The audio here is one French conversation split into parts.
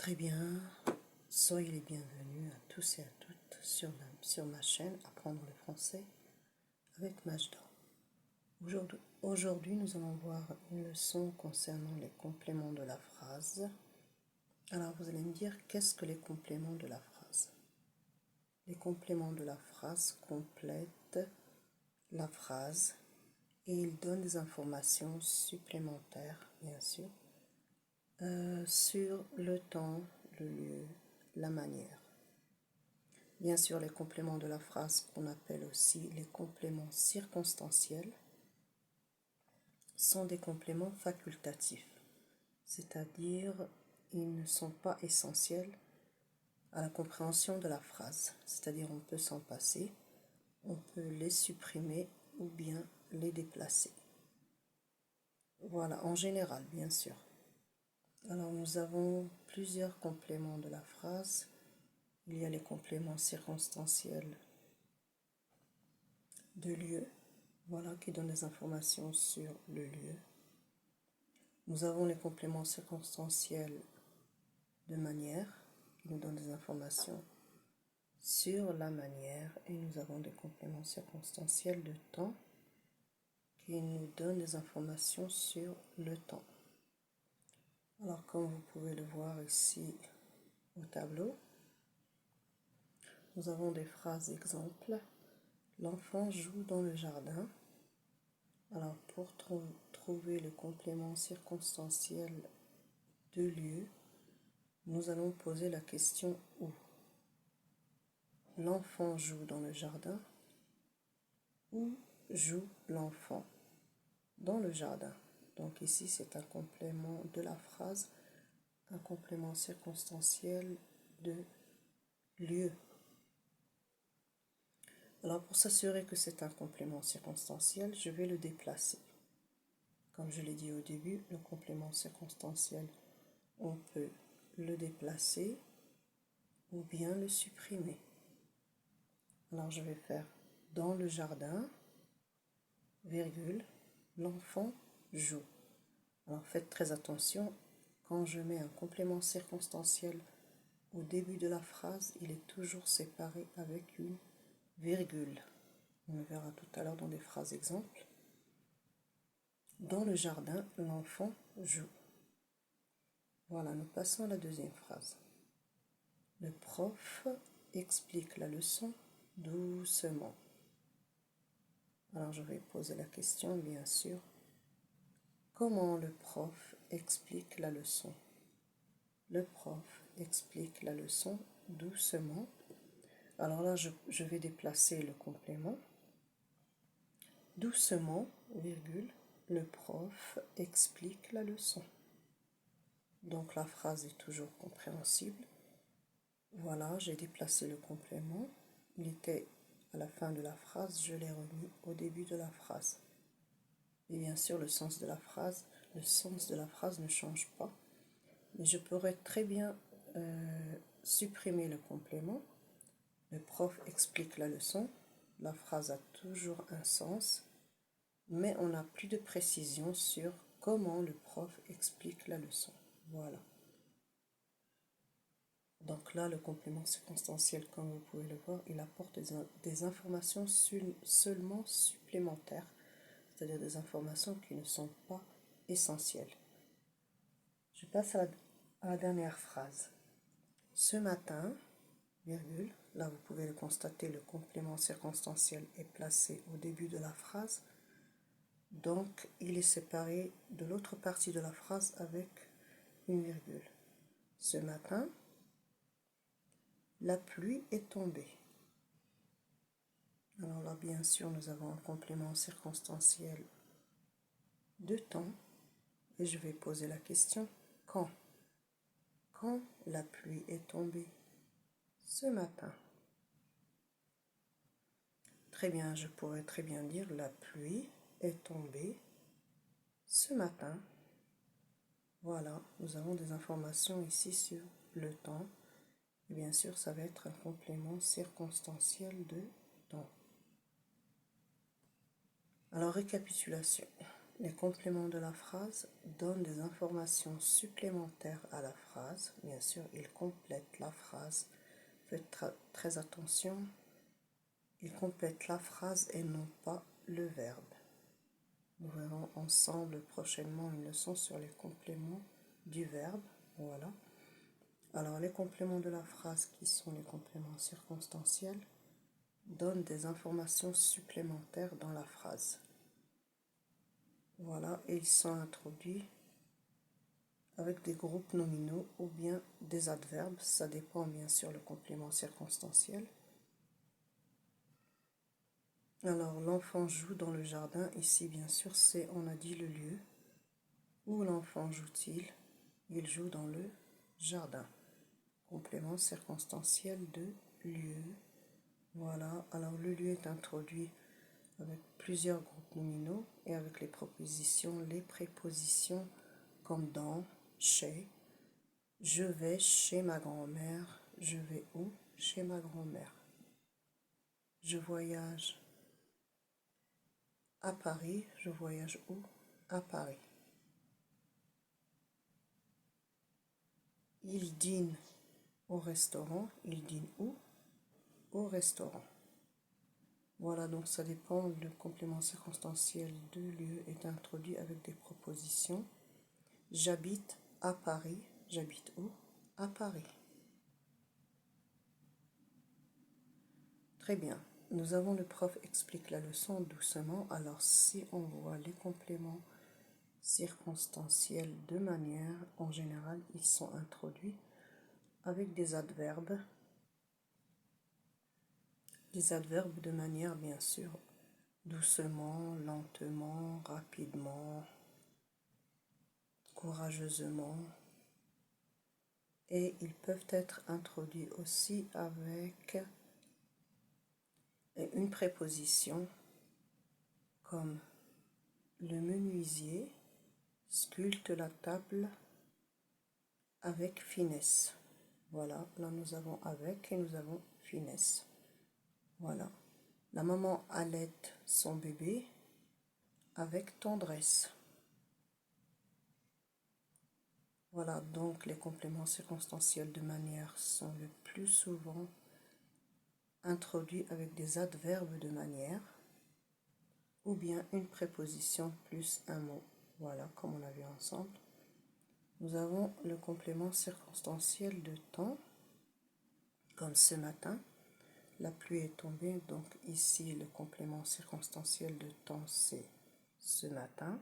Très bien, soyez les bienvenus à tous et à toutes sur ma chaîne Apprendre le français avec Majda. Aujourd'hui, nous allons voir une leçon concernant les compléments de la phrase. Alors, vous allez me dire, qu'est-ce que les compléments de la phrase? Les compléments de la phrase complètent la phrase et ils donnent des informations supplémentaires, bien sûr, sur le temps, le lieu, la manière. Bien sûr, les compléments de la phrase, qu'on appelle aussi les compléments circonstanciels, sont des compléments facultatifs, c'est-à-dire ils ne sont pas essentiels à la compréhension de la phrase, c'est-à-dire on peut s'en passer, on peut les supprimer ou bien les déplacer. Voilà, en général, bien sûr. Alors, nous avons plusieurs compléments de la phrase. Il y a les compléments circonstanciels de lieu, voilà, qui donnent des informations sur le lieu. Nous avons les compléments circonstanciels de manière, qui nous donnent des informations sur la manière, et nous avons des compléments circonstanciels de temps, qui nous donnent des informations sur le temps. Alors, comme vous pouvez le voir ici au tableau, nous avons des phrases exemples. L'enfant joue dans le jardin. Alors, pour trouver le complément circonstanciel de lieu, nous allons poser la question où. L'enfant joue dans le jardin. Où joue l'enfant dans le jardin? Donc ici, c'est un complément de la phrase, un complément circonstanciel de lieu. Alors, pour s'assurer que c'est un complément circonstanciel, je vais le déplacer. Comme je l'ai dit au début, le complément circonstanciel, on peut le déplacer ou bien le supprimer. Alors, je vais faire dans le jardin, virgule, l'enfant joue. Alors, faites très attention, quand je mets un complément circonstanciel au début de la phrase, il est toujours séparé avec une virgule. On le verra tout à l'heure dans des phrases exemples. Dans le jardin, l'enfant joue. Voilà, nous passons à la deuxième phrase. Le prof explique la leçon doucement. Alors, je vais poser la question, bien sûr. Comment le prof explique la leçon? Le prof explique la leçon doucement. Alors là, je vais déplacer le complément. Doucement, virgule, le prof explique la leçon. Donc la phrase est toujours compréhensible. Voilà, j'ai déplacé le complément. Il était à la fin de la phrase, je l'ai remis au début de la phrase. Et bien sûr, le sens de la phrase ne change pas. Mais je pourrais très bien supprimer le complément. Le prof explique la leçon. La phrase a toujours un sens, mais on n'a plus de précision sur comment le prof explique la leçon. Voilà. Donc là, le complément circonstanciel, comme vous pouvez le voir, il apporte des informations seulement supplémentaires, c'est-à-dire des informations qui ne sont pas essentielles. Je passe à la dernière phrase. Ce matin, virgule, là vous pouvez le constater, le complément circonstanciel est placé au début de la phrase, donc il est séparé de l'autre partie de la phrase avec une virgule. Ce matin, la pluie est tombée. Alors là, bien sûr, nous avons un complément circonstanciel de temps et je vais poser la question quand? Quand la pluie est tombée? Ce matin. Très bien, je pourrais très bien dire la pluie est tombée ce matin. Voilà, nous avons des informations ici sur le temps. Et bien sûr, ça va être un complément circonstanciel de temps. Alors, récapitulation. Les compléments de la phrase donnent des informations supplémentaires à la phrase. Bien sûr, ils complètent la phrase. Faites très attention. Ils complètent la phrase et non pas le verbe. Nous verrons ensemble prochainement une leçon sur les compléments du verbe. Voilà. Alors, les compléments de la phrase, qui sont les compléments circonstanciels, donnent des informations supplémentaires dans la phrase. Voilà, et ils sont introduits avec des groupes nominaux ou bien des adverbes. Ça dépend bien sûr le complément circonstanciel. Alors, l'enfant joue dans le jardin. Ici, bien sûr, c'est, on a dit, le lieu. Où l'enfant joue-t-il? Il joue dans le jardin. Complément circonstanciel de lieu. Voilà, alors le lieu est introduit avec plusieurs groupes nominaux et avec les propositions, les prépositions comme dans, chez. Je vais chez ma grand-mère. Je vais où? Chez ma grand-mère. Je voyage à Paris. Je voyage où? À Paris. Il dîne au restaurant. Il dîne où? Au restaurant. Voilà, donc ça dépend. Le complément circonstanciel de lieu est introduit avec des propositions. J'habite à Paris. J'habite où? À Paris. Très bien. Nous avons le prof explique la leçon doucement. Alors, si on voit les compléments circonstanciels de manière, en général, ils sont introduits avec des adverbes. Des adverbes de manière, bien sûr, doucement, lentement, rapidement, courageusement. Et ils peuvent être introduits aussi avec une préposition comme le menuisier sculpte la table avec finesse. Voilà, là nous avons avec et nous avons finesse. Voilà. La maman allaite son bébé avec tendresse. Voilà, donc les compléments circonstanciels de manière sont le plus souvent introduits avec des adverbes de manière ou bien une préposition plus un mot. Voilà, comme on a vu ensemble. Nous avons le complément circonstanciel de temps, comme ce matin. La pluie est tombée, donc ici le complément circonstanciel de temps c'est ce matin.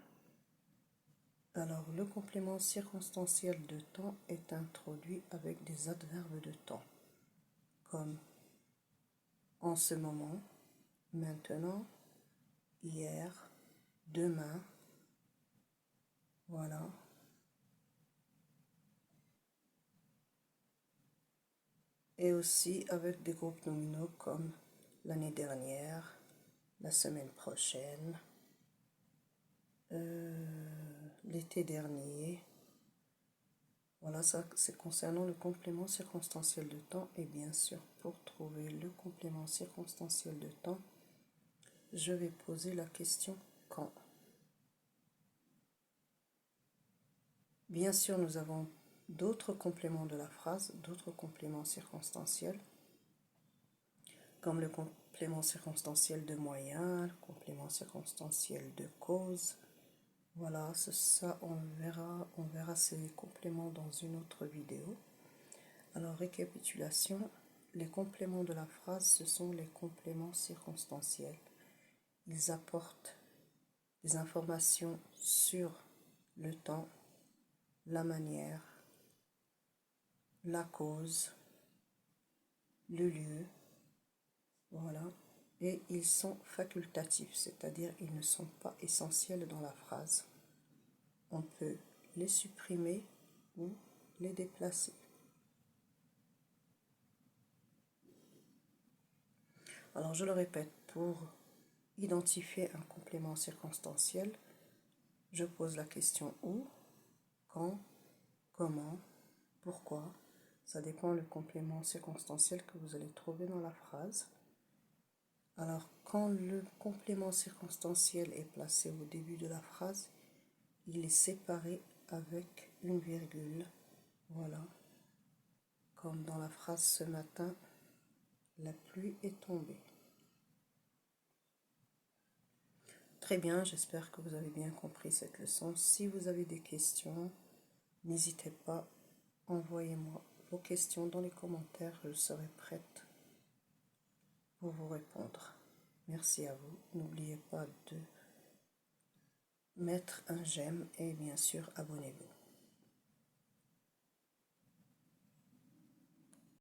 Alors le complément circonstanciel de temps est introduit avec des adverbes de temps, comme en ce moment, maintenant, hier, demain. Voilà. Et aussi avec des groupes nominaux comme l'année dernière, la semaine prochaine, l'été dernier. Voilà, ça c'est concernant le complément circonstanciel de temps. Et bien sûr, pour trouver le complément circonstanciel de temps, je vais poser la question quand. Bien sûr, nous avons d'autres compléments de la phrase, d'autres compléments circonstanciels, comme le complément circonstanciel de moyen, le complément circonstanciel de cause. Voilà, ça on verra ces compléments dans une autre vidéo. Alors, récapitulation, les compléments de la phrase, ce sont les compléments circonstanciels. Ils apportent des informations sur le temps, la manière, la cause, le lieu, voilà, et ils sont facultatifs, c'est-à-dire ils ne sont pas essentiels dans la phrase. On peut les supprimer ou les déplacer. Alors je le répète, pour identifier un complément circonstanciel, je pose la question où, quand, comment, pourquoi. Ça dépend du complément circonstanciel que vous allez trouver dans la phrase. Alors, quand le complément circonstanciel est placé au début de la phrase, il est séparé avec une virgule. Voilà. Comme dans la phrase ce matin, la pluie est tombée. Très bien, j'espère que vous avez bien compris cette leçon. Si vous avez des questions, n'hésitez pas, envoyez-moi vos questions dans les commentaires, je serai prête pour vous répondre. Merci à vous. N'oubliez pas de mettre un j'aime et bien sûr abonnez-vous.